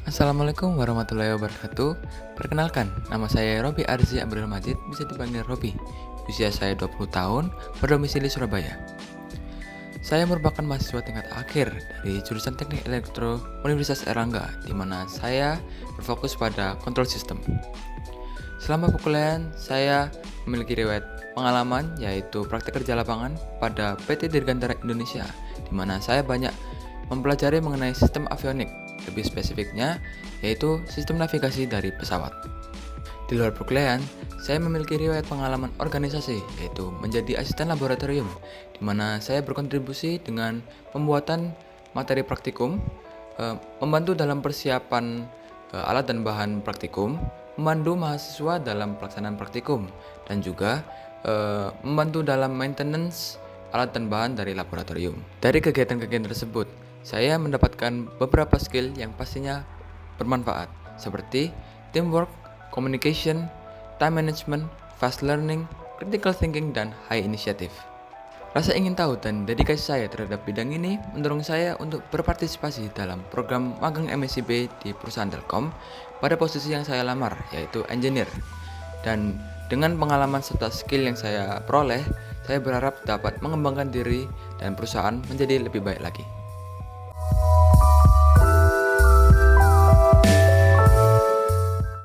Assalamualaikum warahmatullahi wabarakatuh. Perkenalkan, nama saya Robi Arzi Abdul Majid, bisa dipanggil Robi. Usia saya 20 tahun, berdomisili Surabaya. Saya merupakan mahasiswa tingkat akhir dari jurusan Teknik Elektro Universitas Erlangga, di mana saya berfokus pada kontrol sistem. Selama perkuliahan, saya memiliki riwayat pengalaman yaitu praktik kerja lapangan pada PT Dirgantara Indonesia, di mana saya banyak mempelajari mengenai sistem avionik, lebih spesifiknya yaitu sistem navigasi dari pesawat. Di luar perkuliahan, saya memiliki riwayat pengalaman organisasi yaitu menjadi asisten laboratorium, di mana saya berkontribusi dengan pembuatan materi praktikum, membantu dalam persiapan alat dan bahan praktikum, memandu mahasiswa dalam pelaksanaan praktikum, dan juga membantu dalam maintenance alat dan bahan dari laboratorium. Dari kegiatan-kegiatan tersebut, saya mendapatkan beberapa skill yang pastinya bermanfaat, seperti teamwork, communication, time management, fast learning, critical thinking, dan high initiative. Rasa ingin tahu dan dedikasi saya terhadap bidang ini mendorong saya untuk berpartisipasi dalam program magang MSIB di perusahaan Telkom pada posisi yang saya lamar, yaitu engineer. Dan dengan pengalaman serta skill yang saya peroleh, saya berharap dapat mengembangkan diri dan perusahaan menjadi lebih baik lagi.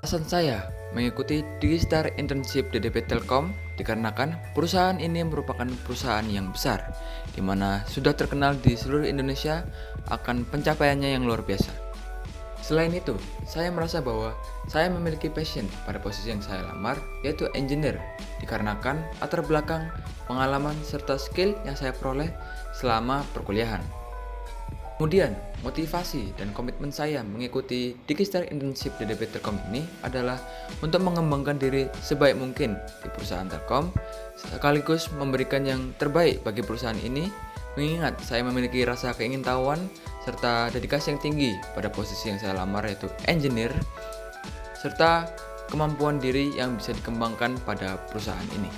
Alasan saya mengikuti Digistar Internship DDP Telkom dikarenakan perusahaan ini merupakan perusahaan yang besar, di mana sudah terkenal di seluruh Indonesia akan pencapaiannya yang luar biasa. Selain itu, saya merasa bahwa saya memiliki passion pada posisi yang saya lamar, yaitu engineer, dikarenakan latar belakang, pengalaman, serta skill yang saya peroleh selama perkuliahan. Kemudian, motivasi dan komitmen saya mengikuti Digistar Internship DDP Telkom ini adalah untuk mengembangkan diri sebaik mungkin di perusahaan Telkom, sekaligus memberikan yang terbaik bagi perusahaan ini, mengingat saya memiliki rasa keingintahuan serta dedikasi yang tinggi pada posisi yang saya lamar, yaitu engineer, serta kemampuan diri yang bisa dikembangkan pada perusahaan ini.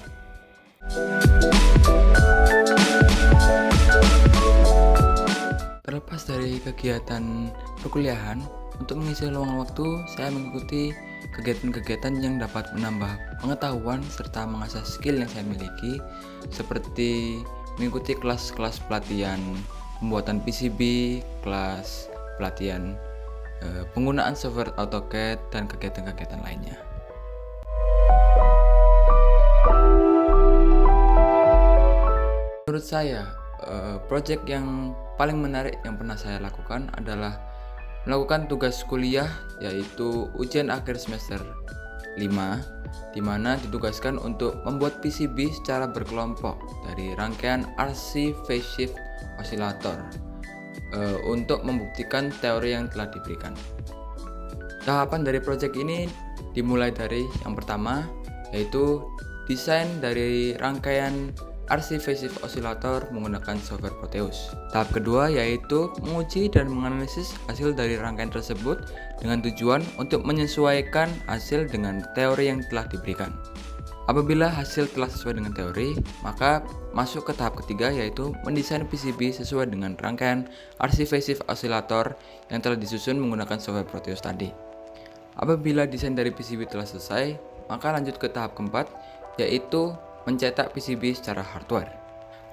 Terlepas dari kegiatan perkuliahan, untuk mengisi luang waktu, saya mengikuti kegiatan-kegiatan yang dapat menambah pengetahuan serta mengasah skill yang saya miliki, seperti mengikuti kelas-kelas pelatihan pembuatan PCB, kelas pelatihan penggunaan software AutoCAD, dan kegiatan-kegiatan lainnya. Menurut saya, project yang paling menarik yang pernah saya lakukan adalah melakukan tugas kuliah, yaitu ujian akhir semester 5, di mana ditugaskan untuk membuat PCB secara berkelompok dari rangkaian RC phase shift oscillator untuk membuktikan teori yang telah diberikan. Tahapan dari project ini dimulai dari yang pertama, yaitu desain dari rangkaian RC phase shift oscillator menggunakan software Proteus. Tahap kedua yaitu menguji dan menganalisis hasil dari rangkaian tersebut dengan tujuan untuk menyesuaikan hasil dengan teori yang telah diberikan. Apabila hasil telah sesuai dengan teori, maka masuk ke tahap ketiga, yaitu mendesain PCB sesuai dengan rangkaian RC phase shift oscillator yang telah disusun menggunakan software Proteus tadi. Apabila desain dari PCB telah selesai, maka lanjut ke tahap keempat, yaitu mencetak PCB secara hardware.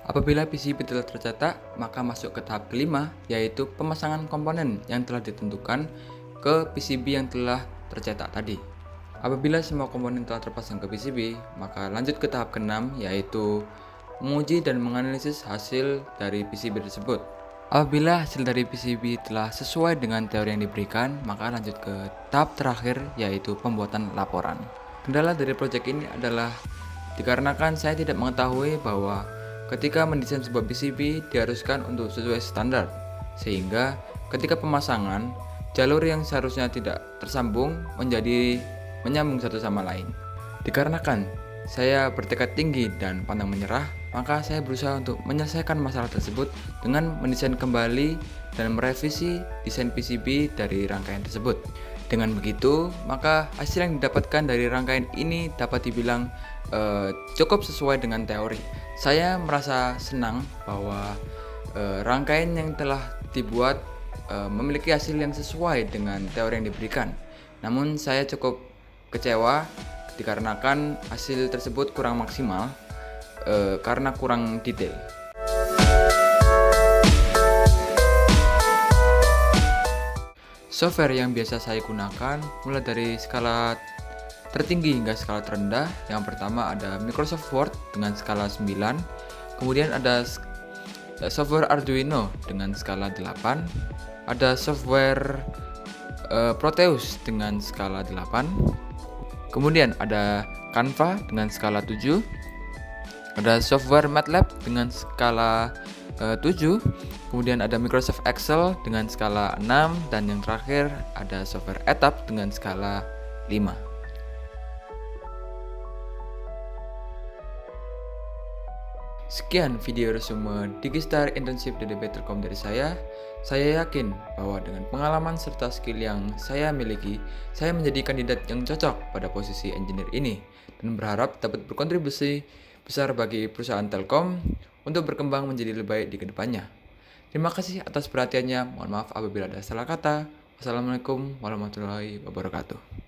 Apabila PCB telah tercetak, maka masuk ke tahap kelima, yaitu pemasangan komponen yang telah ditentukan ke PCB yang telah tercetak tadi. Apabila semua komponen telah terpasang ke PCB, maka lanjut ke tahap keenam, yaitu menguji dan menganalisis hasil dari PCB tersebut. Apabila hasil dari PCB telah sesuai dengan teori yang diberikan, maka lanjut ke tahap terakhir, yaitu pembuatan laporan. Kendala dari proyek ini adalah dikarenakan saya tidak mengetahui bahwa ketika mendesain sebuah PCB diharuskan untuk sesuai standar, sehingga ketika pemasangan, jalur yang seharusnya tidak tersambung menjadi menyambung satu sama lain. Dikarenakan saya bertekad tinggi dan pantang menyerah, maka saya berusaha untuk menyelesaikan masalah tersebut dengan mendesain kembali dan merevisi desain PCB dari rangkaian tersebut. Dengan begitu, maka hasil yang didapatkan dari rangkaian ini dapat dibilang cukup sesuai dengan teori. Saya merasa senang bahwa rangkaian yang telah dibuat memiliki hasil yang sesuai dengan teori yang diberikan. Namun saya cukup kecewa dikarenakan hasil tersebut kurang maksimal karena kurang detail. Software yang biasa saya gunakan mulai dari skala tertinggi hingga skala terendah. Yang pertama ada Microsoft Word dengan skala 9, kemudian ada software Arduino dengan skala 8, ada software Proteus dengan skala 8, kemudian ada Canva dengan skala 7, ada software MATLAB dengan skala 7, kemudian ada Microsoft Excel dengan skala 6, dan yang terakhir ada software ETAP dengan skala 5. Sekian video resume Digistar Internship DDB Telkom dari saya. Saya yakin bahwa dengan pengalaman serta skill yang saya miliki, saya menjadi kandidat yang cocok pada posisi engineer ini dan berharap dapat berkontribusi besar bagi perusahaan Telkom untuk berkembang menjadi lebih baik di kedepannya. Terima kasih atas perhatiannya. Mohon maaf apabila ada salah kata. Wassalamualaikum warahmatullahi wabarakatuh.